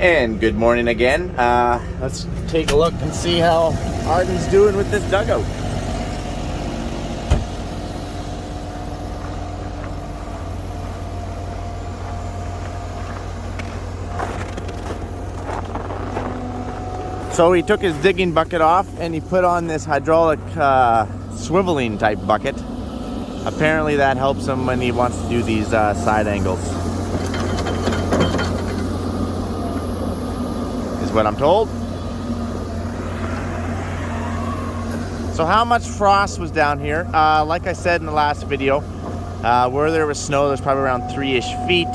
And good morning again. Let's take a look and see how Arden's doing with this dugout. So he took his digging bucket off and he put on this hydraulic swiveling type bucket. Apparently that helps him when he wants to do these side angles, is what I'm told. So how much frost was down here? Like I said in the last video, where there was snow, there's probably around 3-ish feet.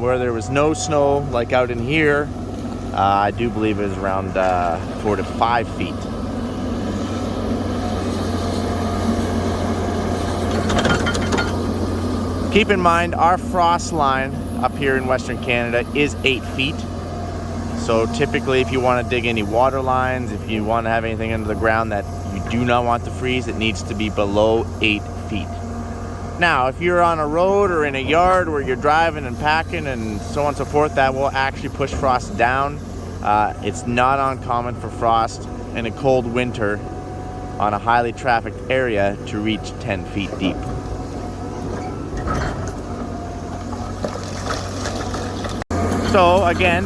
Where there was no snow, like out in here, I do believe it was around 4 to 5 feet. Keep in mind, our frost line up here in Western Canada is 8 feet. So typically, if you want to dig any water lines, if you want to have anything under the ground that you do not want to freeze, it needs to be below 8 feet. Now, if you're on a road or in a yard where you're driving and packing and so on and so forth, that will actually push frost down. It's not uncommon for frost in a cold winter on a highly trafficked area to reach 10 feet deep. So again,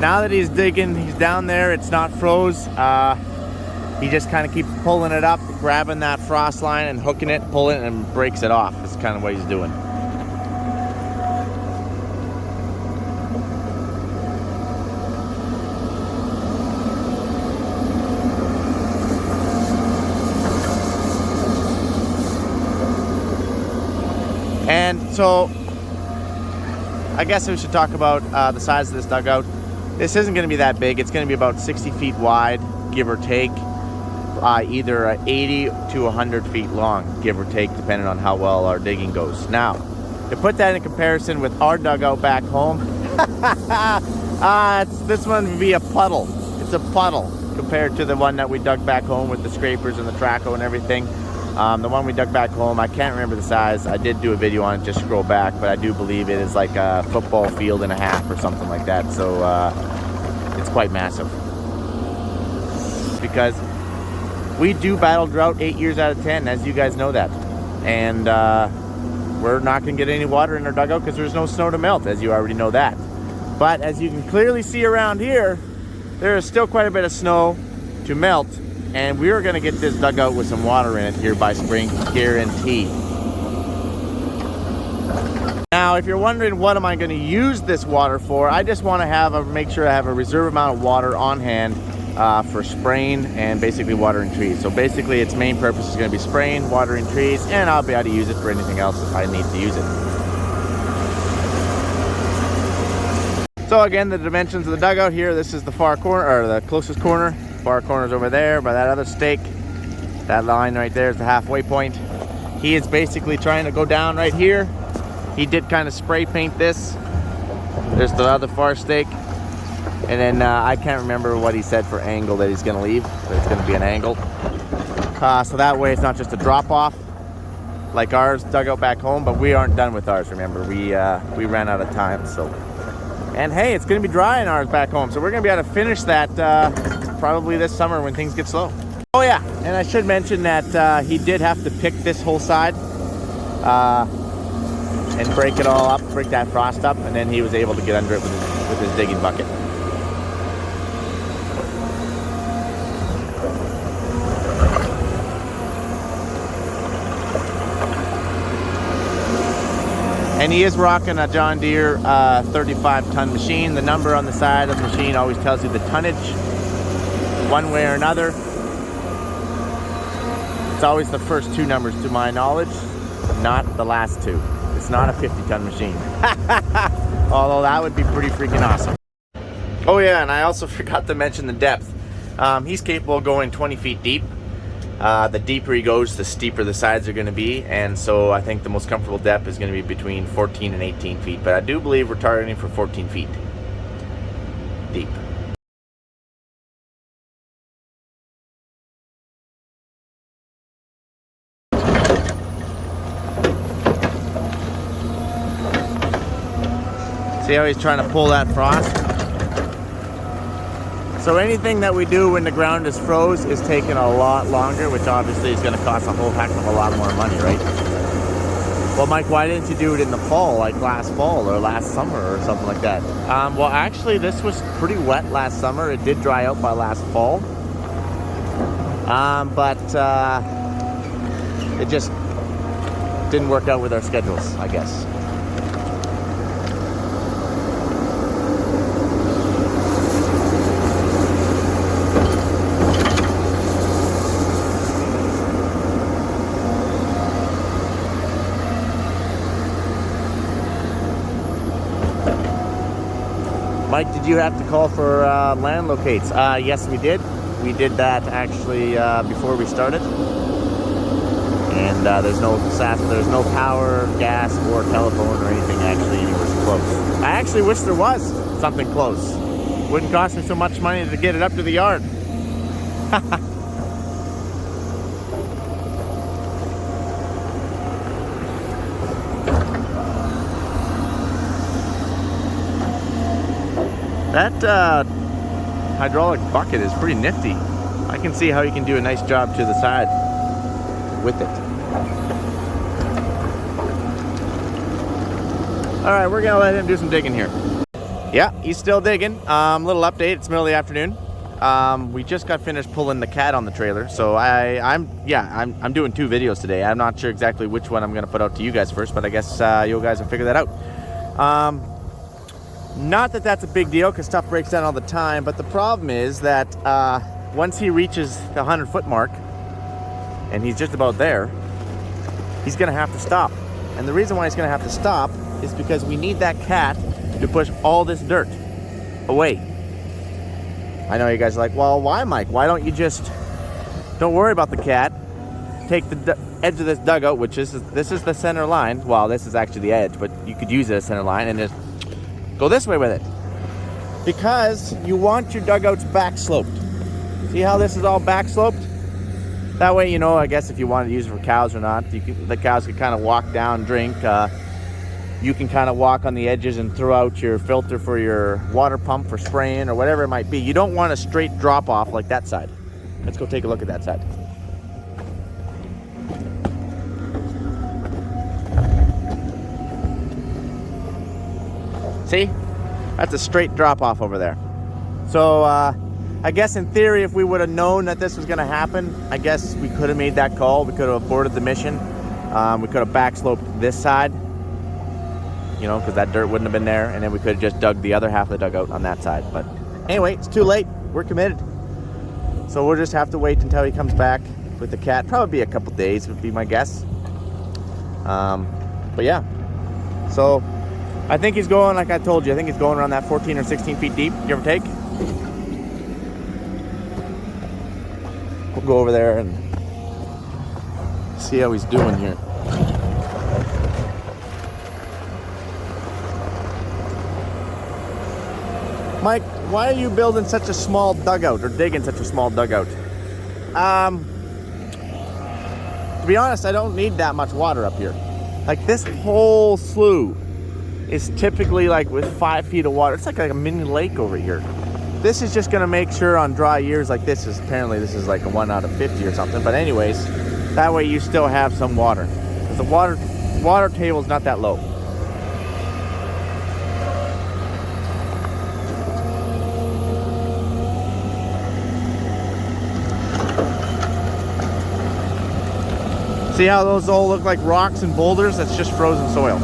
now that he's digging, he's down there, it's not froze. He just kind of keeps pulling it up, grabbing that frost line and hooking it, pulling it, and breaks it off. That's kind of what he's doing. And so, I guess we should talk about the size of this dugout. This isn't going to be that big. It's going to be about 60 feet wide, give or take. Either 80 to 100 feet long, give or take, depending on how well our digging goes. Now, to put that in comparison with our dugout back home, this one would be a puddle. It's a puddle compared to the one that we dug back home with the scrapers and the traco and everything. The one we dug back home, I can't remember the size. I did do a video on it, just scroll back, but I do believe it is like a football field and a half or something like that. So it's quite massive. Because we do battle drought 8 years out of 10, as you guys know that. And we're not going to get any water in our dugout because there's no snow to melt, as you already know that. But as you can clearly see around here, there is still quite a bit of snow to melt. And we are going to get this dugout with some water in it here by spring, guarantee. Now, if you're wondering what am I going to use this water for, I just want to make sure I have a reserve amount of water on hand for spraying and basically watering trees. So basically its main purpose is going to be spraying, watering trees, and I'll be able to use it for anything else if I need to use it. So again, the dimensions of the dugout here, this is the far corner, or the closest corner. Far corner's over there by that other stake. That line right there is the halfway point. He is basically trying to go down right here. He did kind of spray paint this. There's the other far stake. And then I can't remember what he said for angle that he's going to leave, but it's going to be an angle. So that way it's not just a drop off like ours dugout back home, but we aren't done with ours, remember. We ran out of time, so. And hey, it's going to be dry in ours back home, so we're going to be able to finish that probably this summer when things get slow. Oh yeah, and I should mention that he did have to pick this whole side and break it all up, break that frost up, and then he was able to get under it with his digging bucket. And he is rocking a John Deere 35-ton machine. The number on the side of the machine always tells you the tonnage, one way or another. It's always the first two numbers to my knowledge, not the last two. It's not a 50-ton machine. Although that would be pretty freaking awesome. Oh yeah, and I also forgot to mention the depth. He's capable of going 20 feet deep. The deeper he goes, the steeper the sides are going to be, and so I think the most comfortable depth is going to be between 14 and 18 feet, but I do believe we're targeting for 14 feet deep. See how he's trying to pull that frost? So anything that we do when the ground is froze is taking a lot longer, which obviously is going to cost a whole heck of a lot more money, right? Well, Mike, why didn't you do it in the fall, like last fall or last summer or something like that? Well, actually, this was pretty wet last summer. It did dry out by last fall. But it just didn't work out with our schedules, I guess. Mike, did you have to call for land locates? Yes, we did. We did that actually before we started. And there's no power, gas, or telephone or anything actually anywhere close. I actually wish there was something close. Wouldn't cost me so much money to get it up to the yard. That hydraulic bucket is pretty nifty. I can see how you can do a nice job to the side with it. All right, we're gonna let him do some digging here. Yeah, he's still digging. Little update, it's middle of the afternoon. We just got finished pulling the cat on the trailer, so I'm doing 2 videos today. I'm not sure exactly which one I'm gonna put out to you guys first, but I guess you guys will figure that out. Not that that's a big deal, because stuff breaks down all the time, but the problem is that once he reaches the 100-foot mark, and he's just about there, he's gonna have to stop. And the reason why he's gonna have to stop is because we need that cat to push all this dirt away. I know you guys are like, well, why, Mike? Why don't you just, don't worry about the cat, take the edge of this dugout, which is, this is the center line. Well, this is actually the edge, but you could use it as center line, and just go this way with it, because you want your dugouts back sloped. See how this is all back sloped? That way, you know, I guess if you want to use it for cows or not, the cows can kind of walk down, drink. You can kind of walk on the edges and throw out your filter for your water pump for spraying or whatever it might be. You don't want a straight drop off like that side. Let's go take a look at that side. See? That's a straight drop off over there. So I guess in theory, if we would have known that this was going to happen, I guess we could have made that call. We could have aborted the mission. We could have backsloped this side, you know, because that dirt wouldn't have been there, and then we could have just dug the other half of the dugout on that side. But anyway, it's too late. We're committed. So we'll just have to wait until he comes back with the cat. Probably be a couple days would be my guess. But yeah, so I think he's going, like I told you, I think he's going around that 14 or 16 feet deep, give or take. We'll go over there and see how he's doing here. Mike, why are you building such a small dugout, or digging such a small dugout? To be honest, I don't need that much water up here. Like, this whole slough is typically like with 5 feet of water. It's like a mini lake over here. This is just gonna make sure on dry years like this is, apparently this is like a 1 out of 50 or something, but anyways, that way you still have some water. The water table is not that low. See how those all look like rocks and boulders? That's just frozen soil.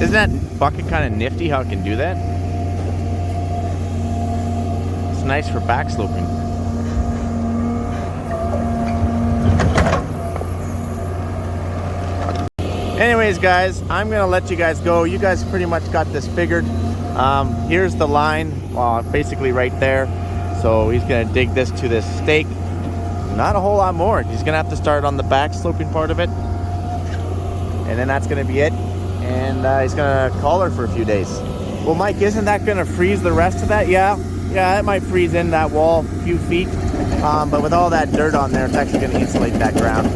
Isn't that bucket kind of nifty how it can do that? It's nice for backsloping. Anyways, guys, I'm gonna let you guys go. You guys pretty much got this figured. Here's the line, basically right there. So he's gonna dig this to this stake. Not a whole lot more. He's gonna have to start on the back sloping part of it, and then that's gonna be it. And he's gonna collar for a few days. Well, Mike, isn't that gonna freeze the rest of that? Yeah, it might freeze in that wall a few feet, but with all that dirt on there, it's actually gonna insulate that ground.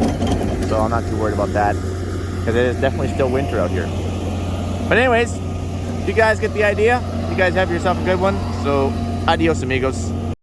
So I'm not too worried about that, because it is definitely still winter out here. But anyways, you guys get the idea. You guys have yourself a good one. So adios, amigos.